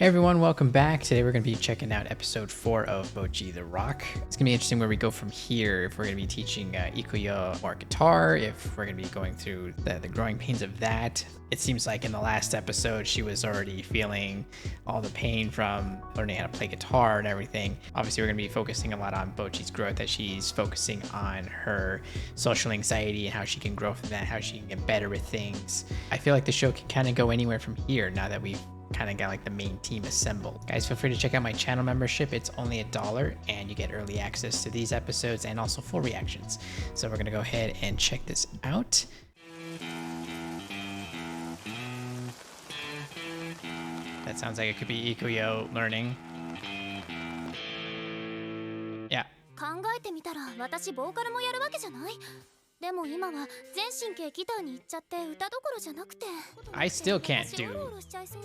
Hey everyone, welcome back. Today we're going to be checking out episode 4 of Bocchi the Rock. It's going to be interesting where we go from here, if we're going to be teaching Ikuya more guitar, if we're going to be going through the growing pains of that. It seems like in the last episode she was already feeling all the pain from learning how to play guitar and everything. Obviously we're going to be focusing a lot on Bocchi's growth, as she's focusing on her social anxiety and how she can grow from that, how she can get better with things. I feel like the show can kind of go anywhere from here now that we've kind of got like the main team assembled. Guys, feel free to check out my channel membership. It's only $1 and you get early access to these episodes and also full reactions. So we're gonna go ahead and check this out. That sounds like it could be Ikuya learning. Yeah. でも今は全神経ギターに行っちゃって歌どころじゃなくて I still can't do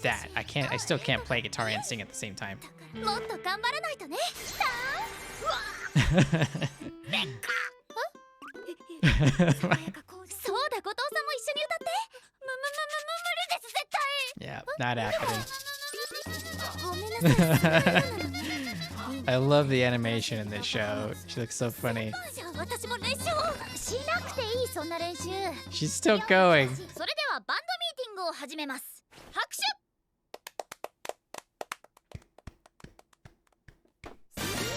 that. I still can't play guitar and sing at the same time. もっと頑張らないとね。そうだ、後藤さんも一緒に歌って。無理です絶対。 Yeah, not happening. ごめんなさい。 I love the animation in this show. She looks so funny. 私も練習をしなくていい、そんな練習。 She's still going. それではバンドミーティングを始めます。拍手。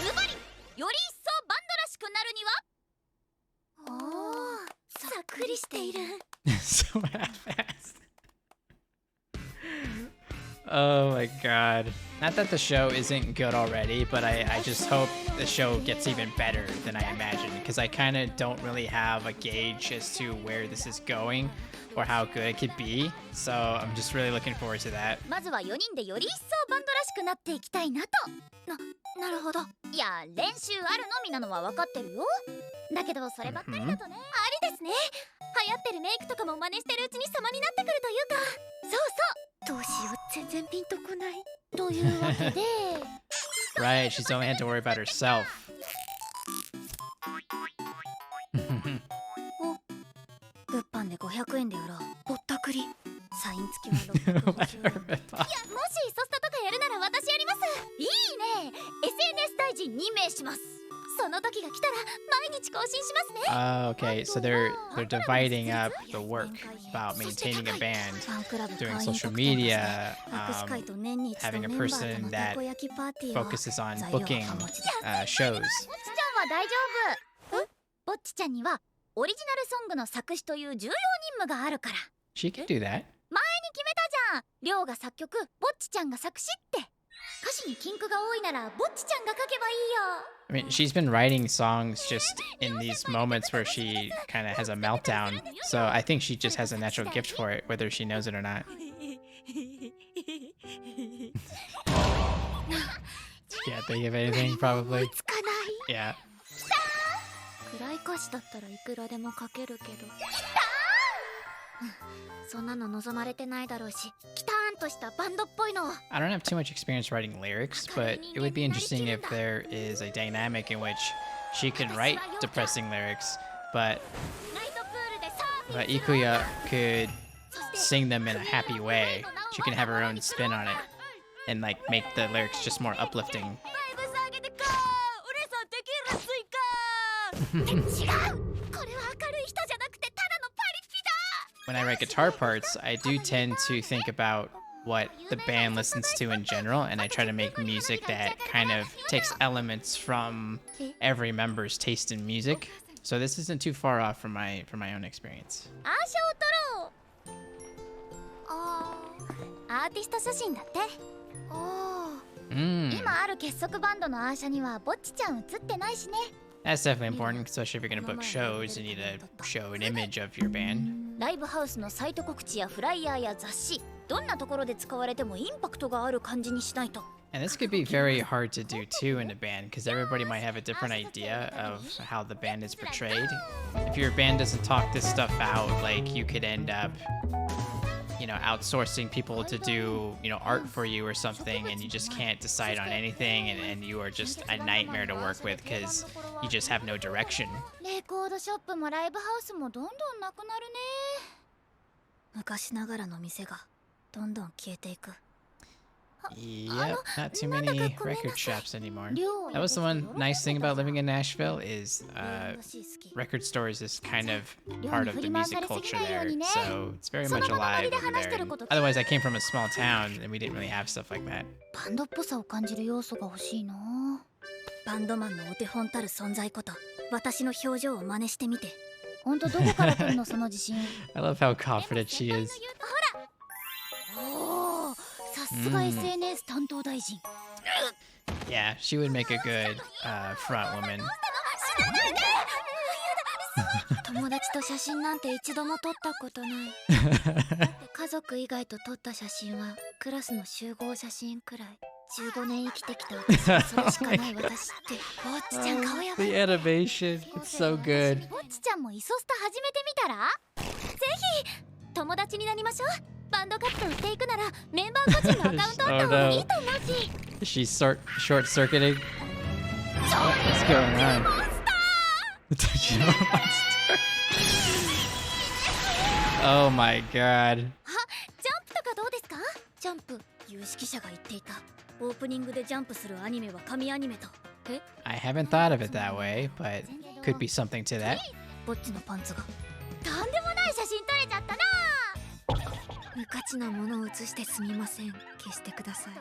ズバリ、より一層バンドらしくなるには。おお、さっくりしている。 So half-assed. Oh my god. Not that the show isn't good already, but I just hope the show gets even better than I imagined, because I kind of don't really have a gauge as to where this is going or how good it could be. So I'm just really looking forward to that. まずは4人でより一層バンドらしくなっていきたいなと。なるほど。いや、練習あるのみなのは分かってるよ。だけどそればっかりだとね。ありですね。流行ってるメイクとかも真似してるうちに様になってくるというか。そうそう。どうしよう、全然ピンとこない。というわけで。Right, she's only had to worry about herself. お、物販で500円で売ろう。ぼったくり。サイン付きは650円。いや、もしソスタとかやるなら私やります。いいね。SNS 大臣2名します。その時が来たら毎日更新しますね。Okay, so they're dividing up the work about maintaining a band, doing social media, having a person that focuses on booking shows. ボッチちゃんは大丈夫。ボッチちゃんにはオリジナルソングの作詞という重要任務があるから。 She can do that. 前に決めたじゃん。リョウが作曲、ボッチちゃんが作詞って。歌詞にキンクが多いならボッチちゃんが書けばいいよ。 I mean, she's been writing songs just in these moments where she kind of has a meltdown. So I think she just has a natural gift for it, whether she knows it or not. Can't think of anything, probably. つかない。 Yeah. 暗い歌詞だったらいくらでも書けるけど。そんなの望まれてないだろうし、キターンとしたバンドっぽいの。 I don't have too much experience writing lyrics, but it would be interesting if there is a dynamic in which she can write depressing lyrics, but Ikuya could sing them in a happy way. She can have her own spin on it and like make the lyrics just more uplifting. When I write guitar parts, I do tend to think about what the band listens to in general, and I try to make music that kind of takes elements from every member's taste in music. So this isn't too far off from my own experience. アーティスト写真だって。今ある結束バンドのアーシャにはボッチちゃん写ってないしね。 That's definitely important, especially if you're going to book shows. You need to show an image of your band. ライブハウスのサイト告知やフライヤーや雑誌、どんなところで使われてもインパクトがある感じにしないと。 And this could be very hard to do too in a band, because everybody might have a different idea of how the band is portrayed. If your band doesn't talk this stuff out, like you could end up, you know, outsourcing people to do, you know, art for you or something, and you just can't decide on anything, and you are just a nightmare to work with because you just have no direction. レコードショップもライブハウスもどんどんなくなるね。昔ながらの店がどんどん消えていく。Yep, not too many record shops anymore. That was the one nice thing about living in Nashville is record stores is kind of part of the music culture there, so it's very much alive over there. And otherwise, I came from a small town and we didn't really have stuff like that. バンドっぽさを感じる要素が欲しいな。バンドマンのお手本たる存在こと私の表情を真似してみて。本当どこから来るのその自信。I love how confident she is. おお、さすが SNS 担当大臣。Yeah, she would make a good front woman. 友達と写真なんて一度も撮ったことない。家族以外と撮った写真はクラスの集合写真くらい。15年生きてきた私はそれしかない私って。ぼっちちゃん顔やばい。The animation, it's so good. ぼっちちゃんもイソスタ始めてみたら？ぜひ友達になりましょう。バンド活動していくならメンバー個人のアカウントあった方がいいと思うし。She's short-circuiting. What's going on? Oh my god. あ、ジャンプとかどうですか？ジャンプ、有識者が言っていた。オープニングでジャンプするアニメは神アニメと。え？ I haven't thought of it that way, but could be something to that. ぼっちのパンツが。とんでもない写真撮れちゃったな。無価値なものを写してすみません。消してください。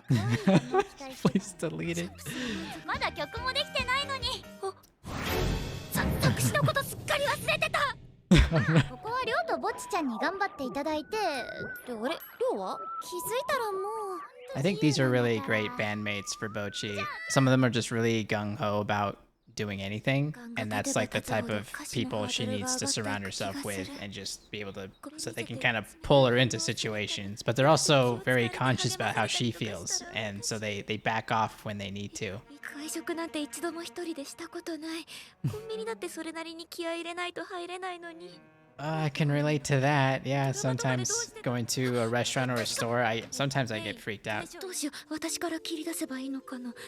Please delete it. まだ曲もできてないのに。作詞のことすっかり忘れてた。ここはりょうとぼっちちゃんに頑張っていただいて。あれ、りょうは？気づいたらもう。I think these are really great bandmates for Bocchi. Some of them are just really gung-ho about doing anything, and that's like the type of people she needs to surround herself with and just be able to, so they can kind of pull her into situations, but they're also very conscious about how she feels, and so they back off when they need to. 会食なんて一度も一人でしたことない。コンビニだってそれなりに気合い入れないと入れないのに。I can relate to that. Yeah, sometimes going to a restaurant or a store, sometimes I get freaked out. どうしよう、私から切り出せばいいのかな。でもさ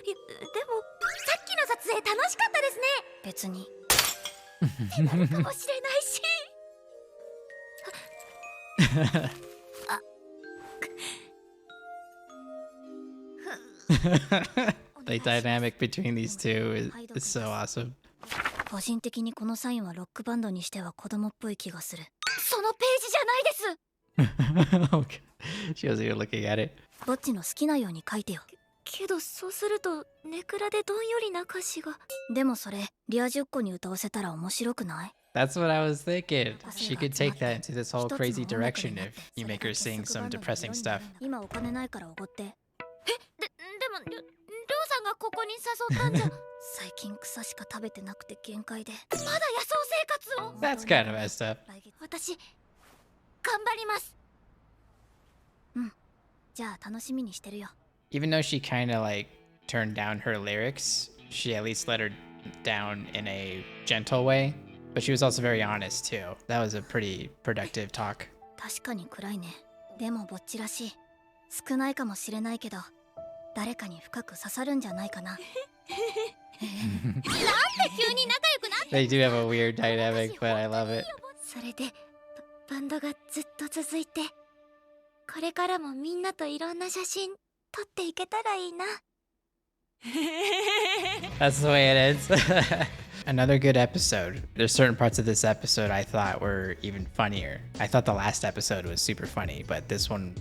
っきの撮影楽しかったですね。別にになるかもしれないし。The dynamic between these two is so awesome. 個人的にこのサインはロックバンドにしては子供っぽい気がする。そのページじゃないです。Okay. She was even looking at it. ぼっちの好きなように書いてよ。けどそうするとネクラでどんよりな歌詞が。でもそれリア10個に歌わせたら面白くない？ That's what I was thinking. She could take that into this whole crazy direction if you make her sing some depressing stuff. 今お金ないからおごって。でもりょうさんがここに誘ったんじゃ。最近草しか食べてなくて限界で。まだ野草生活を。That's kind of messed up. 私頑張ります。うん。じゃあ楽しみにしてるよ。Even though she kind of like turned down her lyrics, she at least let her down in a gentle way. But she was also very honest too. That was a pretty productive talk. 確かに暗いね。でもぼっちらしい。少ないかもしれないけど、誰かに深く刺さるんじゃないかな。なんで急に仲良くなって。 They do have a weird dynamic, but I love it. それでバンドがずっと続いて、これからもみんなといろんな写真撮っていけたらいいな。That's the way it ends. Another good episode. There's certain parts of this episode I thought were even funnier. I thought the last episode was super funny, but this one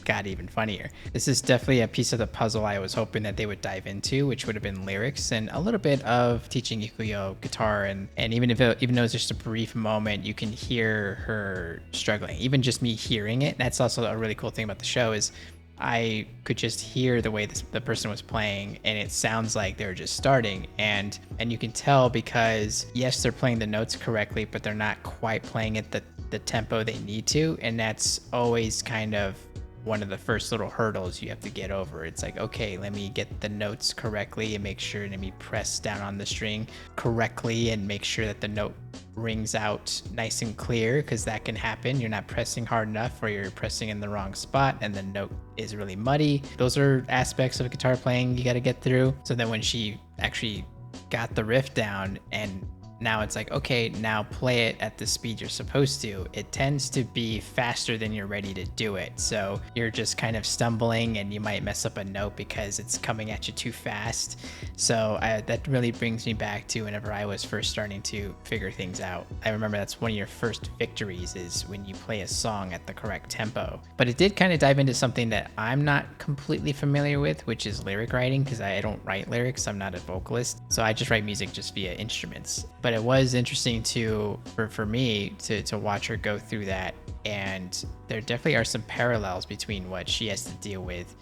got even funnier. This is definitely a piece of the puzzle I was hoping that they would dive into, which would have been lyrics and a little bit of teaching Ikuyo guitar. And even though it's just a brief moment, you can hear her struggling. Even just me hearing it, that's also a really cool thing about the show is I could just hear the way the person was playing, and it sounds like they're just starting, and you can tell because yes, they're playing the notes correctly, but they're not quite playing it the tempo they need to, and that's always kind of one of the first little hurdles you have to get over. It's like, okay, let me get the notes correctly and make sure, let me press down on the string correctly and make sure that the note rings out nice and clear, because that can happen. You're not pressing hard enough or you're pressing in the wrong spot and the note is really muddy. Those are aspects of guitar playing you got to get through. So then when she actually got the riff down and now it's like, okay, now play it at the speed you're supposed to. It tends to be faster than you're ready to do it. So you're just kind of stumbling and you might mess up a note because it's coming at you too fast. So that really brings me back to whenever I was first starting to figure things out. I remember that's one of your first victories is when you play a song at the correct tempo. But it did kind of dive into something that I'm not completely familiar with, which is lyric writing, because I don't write lyrics. I'm not a vocalist. So I just write music just via instruments. But it was interesting for me to watch her go through that. And there definitely are some parallels between what she has to deal with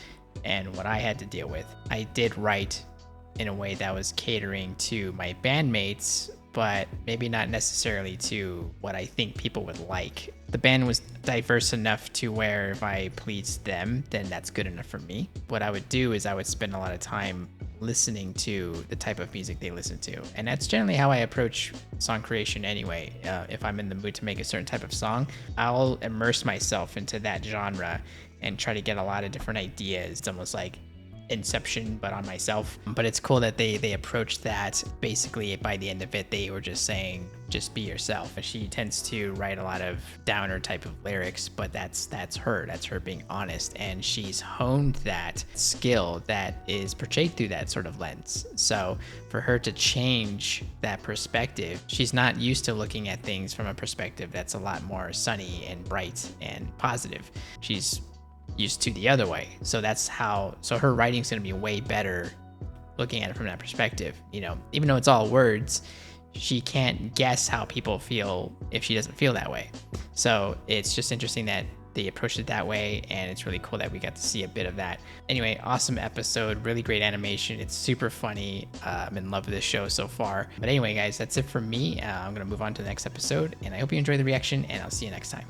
and what I had to deal with. I did write in a way that was catering to my bandmates, but maybe not necessarily to what I think people would like. The band was diverse enough to where if I pleased them, then that's good enough for me. What I would do is I would spend a lot of time listening to the type of music they listen to. And that's generally how I approach song creation anyway. If I'm in the mood to make a certain type of song, I'll immerse myself into that genre and try to get a lot of different ideas. It's almost like Inception, but on myself. But it's cool that they approached that. Basically, by the end of it, they were just saying, just be yourself. And she tends to write a lot of downer type of lyrics, but that's her. That's her being honest. And she's honed that skill that is portrayed through that sort of lens. So for her to change that perspective, she's not used to looking at things from a perspective that's a lot more sunny and bright and positive. She's used to the other way. So her writing's going to be way better looking at it from that perspective. You know, even though it's all words, she can't guess how people feel if she doesn't feel that way. So it's just interesting that they approached it that way, and it's really cool that we got to see a bit of that. Anyway, awesome episode, really great animation. It's super funny. I'm in love with this show so far. But anyway, guys, that's it from me. I'm going to move on to the next episode, and I hope you enjoy the reaction, and I'll see you next time.